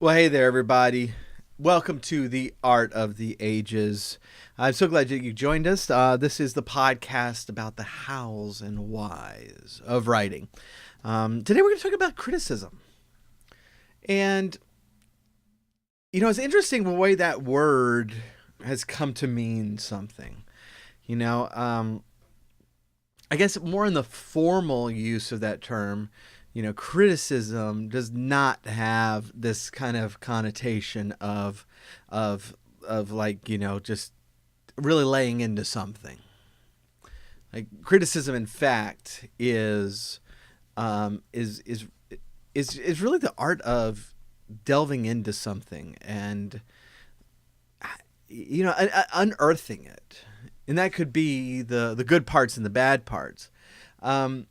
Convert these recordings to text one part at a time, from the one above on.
Well, hey there, everybody. Welcome to the Art of the Ages. I'm so glad that you joined us. This is the podcast about the hows and whys of writing. Today, we're going to talk about criticism. And, it's interesting the way that word has come to mean something. I guess more in the formal use of that term, criticism does not have this kind of connotation of like, just really laying into something. Like criticism, in fact, is is really the art of delving into something and unearthing it, and that could be the good parts and the bad parts. Um,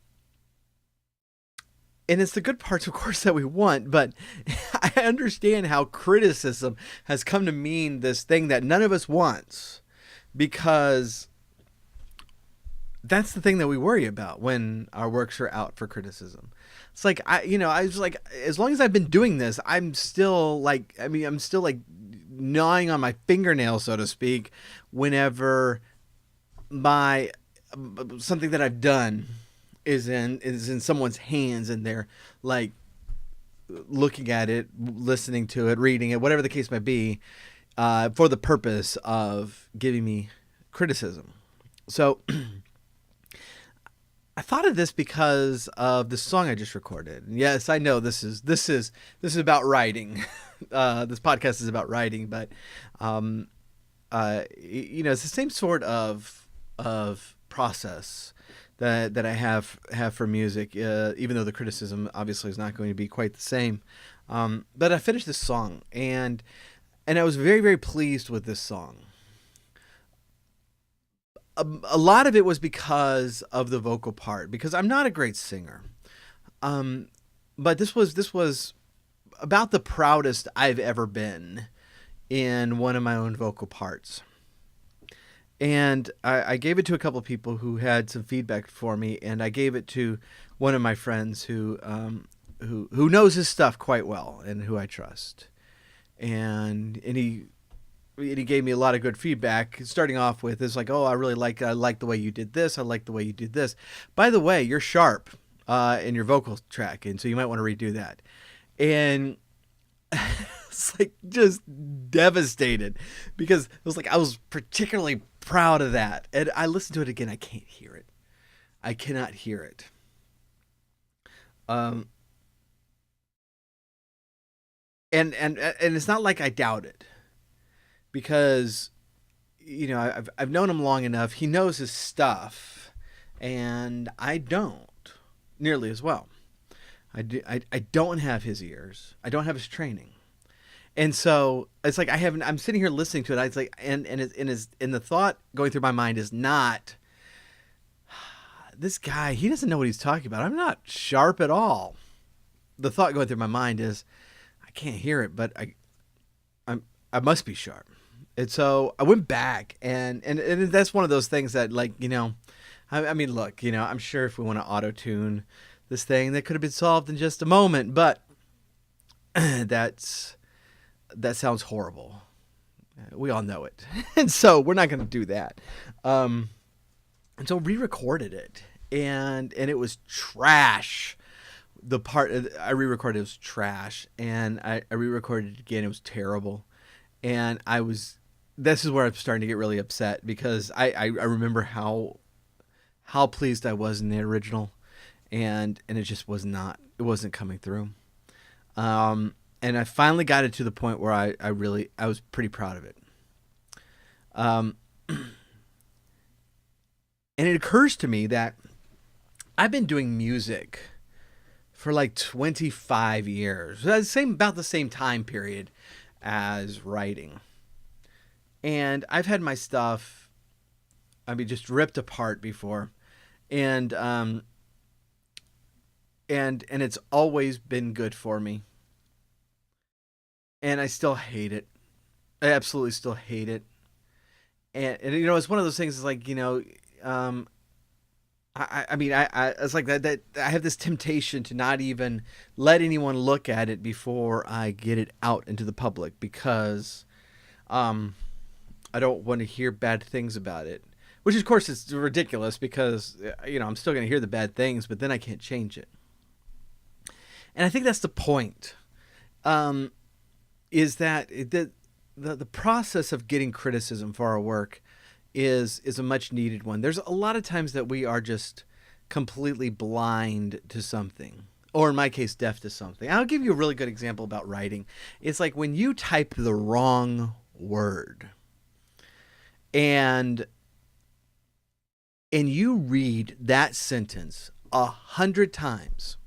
and it's the good parts, of course, that we want, but I understand how criticism has come to mean this thing that none of us wants, because that's the thing that we worry about when our works are out for criticism. It's like I was like, as long as I've been doing this, I'm still like, I'm still like gnawing on my fingernail, so to speak, whenever my something that I've done is in someone's hands, and they're like looking at it, listening to it, reading it, whatever the case might be, for the purpose of giving me criticism. So I thought of this because of the song I just recorded. And yes, I know this is about writing. This podcast is about writing, but it's the same sort of process that I have for music, even though the criticism obviously is not going to be quite the same. But I finished this song, and I was very, very pleased with this song. A lot of it was because of the vocal part, because I'm not a great singer. But this was about the proudest I've ever been in one of my own vocal parts. And I gave it to a couple of people who had some feedback for me, and I gave it to one of my friends who knows his stuff quite well and who I trust. And he gave me a lot of good feedback. Starting off with, is like, oh, I like the way you did this. I like the way you did this. By the way, you're sharp in your vocal track, and so you might want to redo that. And it's like just devastated, because it was like I was particularly proud of that, and I listened to it again. I can't hear it. I cannot hear it. Um, and it's not like I doubt it, because I've known him long enough. He knows his stuff, and I don't nearly as well. I don't have his ears. I don't have his training. And so it's like I'm sitting here listening to it. It's like, and the thought going through my mind is not, this guy, he doesn't know what he's talking about. I'm not sharp at all. The thought going through my mind is, I can't hear it, but I must be sharp. And so I went back, and that's one of those things that, like, I mean, look, I'm sure if we want to auto tune this thing, that could have been solved in just a moment, but that sounds horrible. We all know it. And so we're not going to do that. And so re-recorded it, and it was trash. The part I re-recorded was trash, and I re-recorded it again. It was terrible. And this is where I'm starting to get really upset, because I remember how pleased I was in the original, and it just it wasn't coming through. And I finally got it to the point where I was pretty proud of it. And it occurs to me that I've been doing music for like 25 years, about the same time period as writing. And I've had my stuff, just ripped apart before. And it's always been good for me. And I still hate it. I absolutely still hate it. And it's one of those things. It's like, I mean, it's like that. I have this temptation to not even let anyone look at it before I get it out into the public because um, I don't want to hear bad things about it. Which, of course, is ridiculous because I'm still going to hear the bad things, but then I can't change it. And I think that's the point. Um, is that the process of getting criticism for our work is a much needed one. There's a lot of times that we are just completely blind to something, or in my case, deaf to something. I'll give you a really good example about writing. It's like when you type the wrong word and you read that sentence 100 times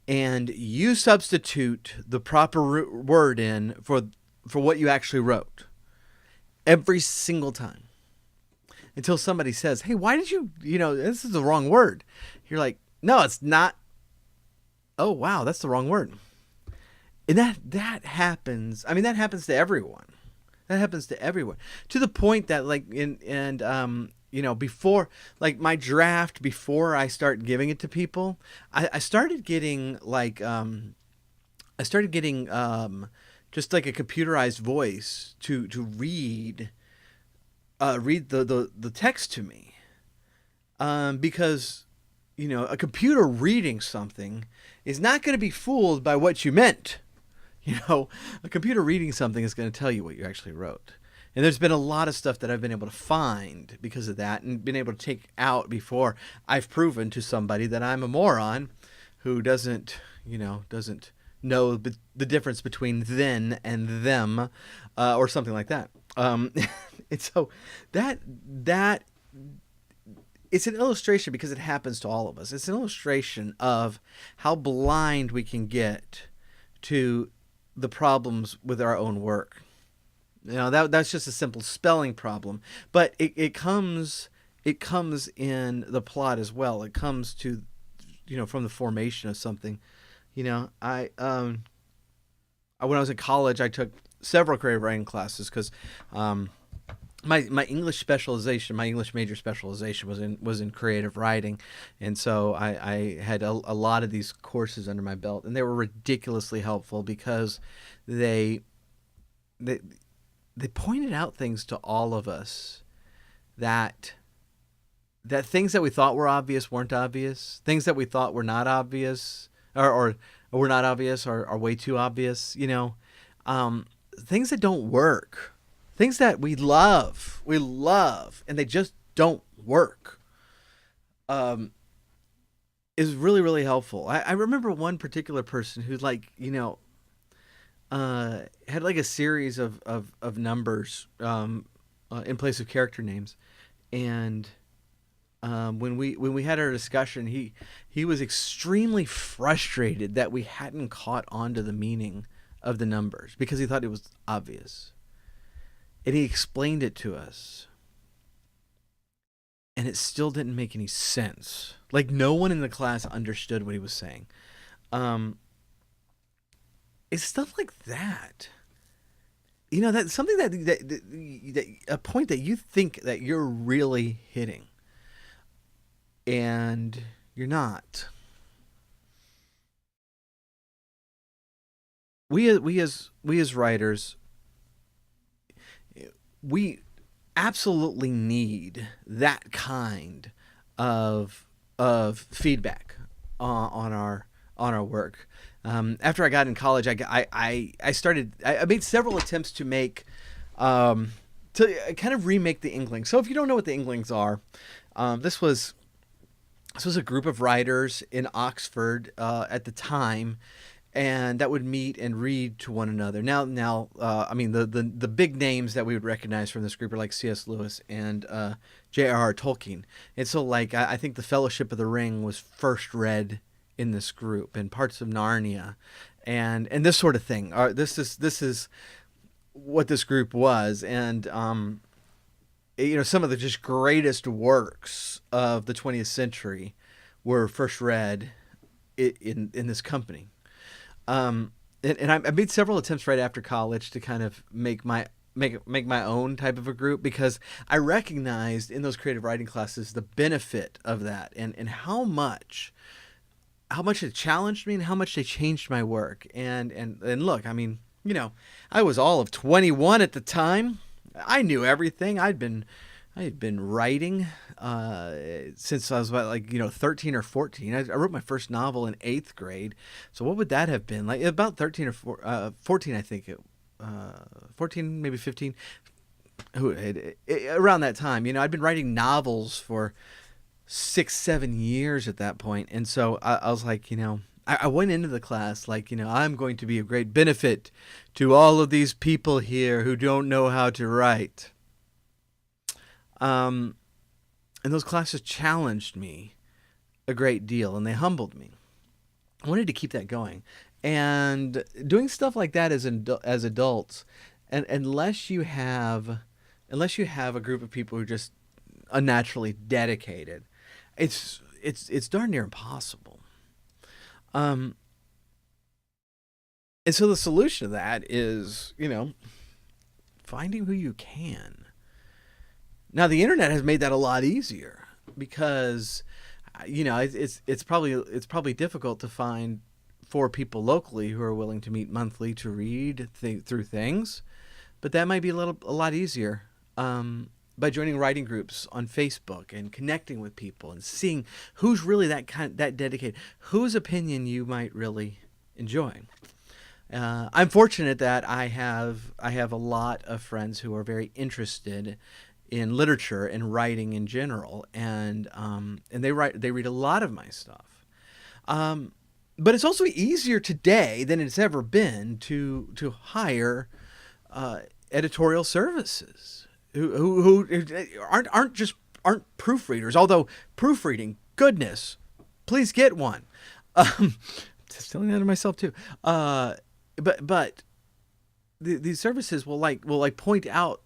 and you substitute the proper word in for what you actually wrote every single time until somebody says, "Hey, why did this is the wrong word." You're like, "No, it's not." Oh, wow, that's the wrong word. And that happens. I mean, that happens to everyone. That happens to everyone. To the point that before, like, my draft, before I start giving it to people, I started getting just like a computerized voice to read the text to me, because a computer reading something is not going to be fooled by what you meant. A computer reading something is going to tell you what you actually wrote. And there's been a lot of stuff that I've been able to find because of that and been able to take out before I've proven to somebody that I'm a moron who doesn't know the difference between then and them, or something like that. And so that it's an illustration because it happens to all of us. It's an illustration of how blind we can get to the problems with our own work. That's just a simple spelling problem, but it comes in the plot as well. It comes to from the formation of something. When I was in college, I took several creative writing classes because my English specialization, my English major specialization was in creative writing, and so I had a lot of these courses under my belt, and they were ridiculously helpful because they pointed out things to all of us that things that we thought were obvious weren't obvious, things that we thought were not obvious or were not obvious are way too obvious, things that don't work. Things that we love, and they just don't work, is really, really helpful. I remember one particular person who, had like a series of numbers in place of character names, and when we had our discussion, he was extremely frustrated that we hadn't caught on to the meaning of the numbers because he thought it was obvious. And he explained it to us. And it still didn't make any sense. Like, no one in the class understood what he was saying. It's stuff like that. That's something that a point that you think that you're really hitting. And you're not. We as writers, we absolutely need that kind of feedback on our work. After I got in college, I made several attempts to kind of remake the Inklings. So if you don't know what the Inklings are, this was a group of writers in Oxford at the time, and that would meet and read to one another. Now, I mean, the big names that we would recognize from this group are like C.S. Lewis and J.R.R. Tolkien. And so, I think the Fellowship of the Ring was first read in this group, and parts of Narnia, and this sort of thing. This is what this group was, and some of the just greatest works of the 20th century were first read in this company. And I made several attempts right after college to kind of make my make my own type of a group, because I recognized in those creative writing classes the benefit of that, and how much it challenged me and how much they changed my work. And look, I mean, I was all of 21 at the time. I knew everything. I had been writing since I was about 13 or 14. I wrote my first novel in 8th grade. So what would that have been? Like about 13 or 14, I think. 14, maybe 15. Around that time. I'd been writing novels for 6, 7 years at that point. And so I was like, I went into the class like, I'm going to be of great benefit to all of these people here who don't know how to write. And those classes challenged me a great deal, and they humbled me. I wanted to keep that going. And doing stuff like that as adults, and unless you have a group of people who are just unnaturally dedicated, it's darn near impossible. And so the solution to that is, finding who you can. Now the internet has made that a lot easier, because, it's probably difficult to find 4 people locally who are willing to meet monthly to read through things, but that might be a lot easier by joining writing groups on Facebook and connecting with people and seeing who's really that dedicated, whose opinion you might really enjoy. I'm fortunate that I have a lot of friends who are very interested in literature and writing in general, and they read a lot of my stuff. But it's also easier today than it's ever been to hire editorial services who aren't proofreaders. Although proofreading, goodness, please get one. Stealing that of myself too. But these services will point out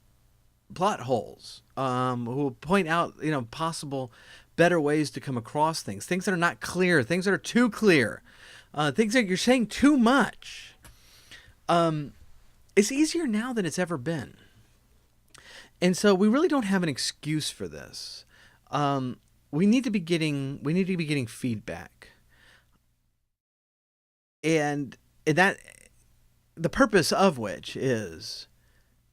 plot holes. Will point out possible better ways to come across things that are not clear, things that are too clear, things that you're saying too much. It's easier now than it's ever been. And so we really don't have an excuse for this. We need to be getting feedback. And that, the purpose of which is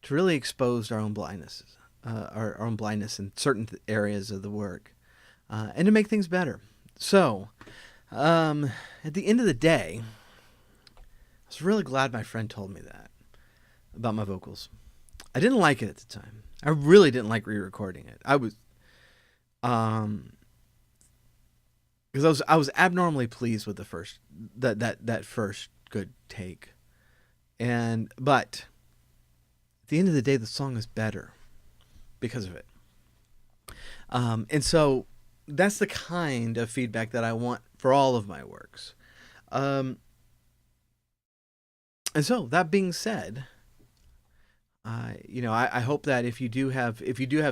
to really expose our own blindnesses, our own blindness in certain areas of the work, and to make things better. So, at the end of the day, I was really glad my friend told me that about my vocals. I didn't like it at the time. I really didn't like re-recording it. I was, because I was abnormally pleased with the first that first good take, but at the end of the day, the song is better because of it. And so that's the kind of feedback that I want for all of my works. And so that being said, I hope that if you do have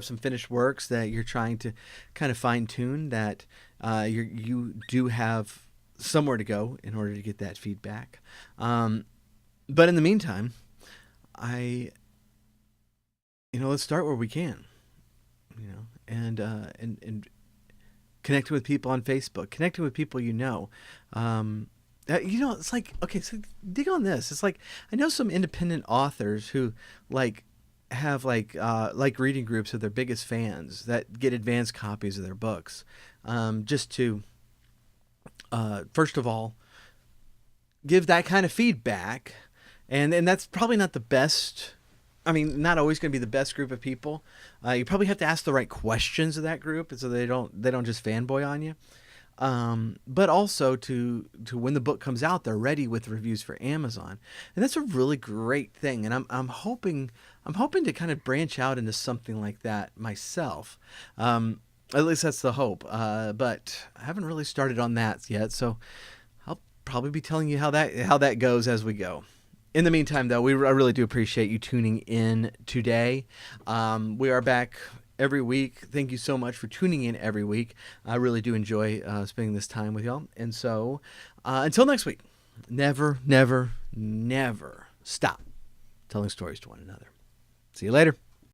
some finished works that you're trying to kind of fine tune, that you do have somewhere to go in order to get that feedback. But in the meantime, let's start where we can, and connecting with people on Facebook, connecting with people it's like, okay, so dig on this. It's like, I know some independent authors who have reading groups of their biggest fans that get advanced copies of their books, just to, first of all, give that kind of feedback. And that's probably not the best. I mean, not always going to be the best group of people. You probably have to ask the right questions of that group, so they don't just fanboy on you. But also to when the book comes out, they're ready with reviews for Amazon, and that's a really great thing. And I'm hoping to kind of branch out into something like that myself. At least that's the hope. But I haven't really started on that yet, so I'll probably be telling you how that goes as we go. In the meantime, though, I really do appreciate you tuning in today. We are back every week. Thank you so much for tuning in every week. I really do enjoy spending this time with y'all. And so, until next week, never, never, never stop telling stories to one another. See you later.